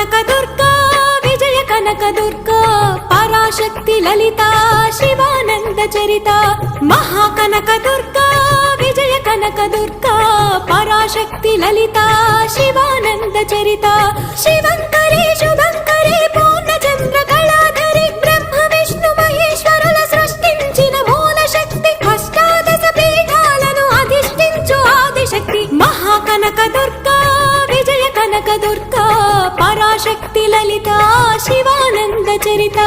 కనక దుర్గా విజయ కనక దుర్గా పరాశక్తి లలిత శివానంద చరిత మహాకనక దుర్గా విజయ కనక దుర్గా పరాశక్తి లలిత శివానంద చరిత శివంకరి శుభంకరి పూర్ణచంద్ర కళాధరి బ్రహ్మ విష్ణు మహేశ్వరుల సృష్టించిన మూల శక్తి అష్టాదశ పీఠాలను అధిష్ఠించు ఆదిశక్తి మహాకనక దుర్గా విజయ కనక దుర్గా పరాశక్తి లలిత శివానంద చరిత